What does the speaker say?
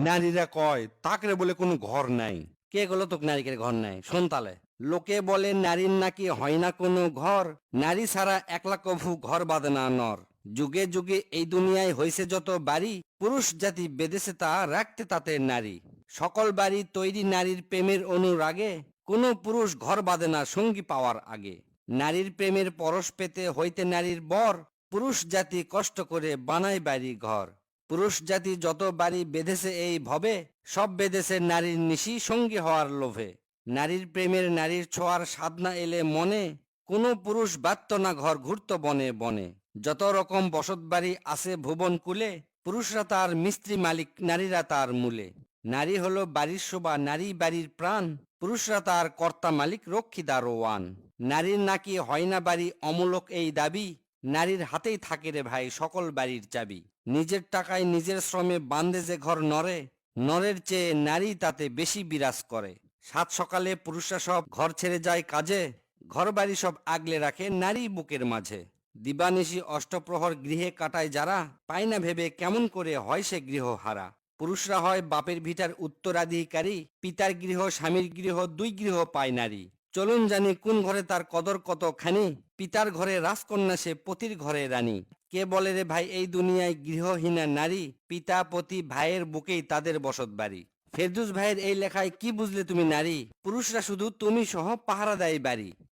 নারীরা কয় তাকরে বলে কোনো ঘর নাই। কে গেল তোক নারীকের ঘর নাই শোন তালে। লোকে বলে নারীর নাকি হয় না কোনো ঘর, নারী ছাড়া একলা কভু ঘর বাঁধে না নর। যুগে যুগে এই দুনিয়ায় হয়েছে যত বাড়ি, পুরুষ জাতি বেঁধেছে তা রাখতে তাতে নারী। সকল বাড়ি তৈরি নারীর প্রেমের অনুরাগে, কোনো পুরুষ ঘর বাঁধে না সঙ্গী পাওয়ার আগে। নারীর প্রেমের পরশ পেতে হইতে নারীর বর, পুরুষ জাতি কষ্ট করে বানায় বাড়ি ঘর। পুরুষ জাতি যত বাড়ি বেঁধেছে এই ভবে, সব বেঁধেছে নারীর নিশি সঙ্গী হওয়ার লোভে। নারীর প্রেমের নারীর ছোঁয়ার সাধনা এলে মনে, কোনো পুরুষ বাঁধত না ঘর ঘুরত বনে বনে। যত রকম বসত বাড়ি আছে ভুবন কুলে, পুরুষরা তার মিস্ত্রি মালিক নারীরা তার মূলে। নারী হলো বাড়ির শোভা, নারী বাড়ির প্রাণ, পুরুষরা তার কর্তা মালিক রক্ষী দারোয়ান। নারীর নাকি হয় না বাড়ি অমূলক এই দাবি, নারীর হাতেই থাকে রে ভাই সকল বাড়ির চাবি। নিজের টাকায় নিজের শ্রমে বান্ধে যে ঘর নরে, নরের চেয়ে নারী তাতে বেশি বিরাজ করে। সাত সকালে পুরুষরা সব ঘর ছেড়ে যায় কাজে, ঘর বাড়ি সব আগলে রাখে নারী বুকের মাঝে। দিবানিশি অষ্টপ্রহর গৃহে কাটায় যারা, পায় না ভেবে কেমন করে হয় সে গৃহ হারা। পুরুষরা হয় বাপের ভিটার উত্তরাধিকারী, পিতার গৃহ স্বামীর গৃহ দুই গৃহ পায় নারী। চলুন জানি কোন ঘরে তার কদর কতখানি, পিতার ঘরে রাজকন্যা সে পতির ঘরে রানী। কে বলে রে ভাই এই দুনিয়ায় গৃহহীনা নারী, পিতা পতি ভাইয়ের বুকেই তাদের বসত বাড়ি। ফেরদুস ভাইয়ের এই লেখায় কি বুঝলে তুমি নারী? পুরুষরা শুধু তুমি সহ পাহারা দেয় বাড়ি।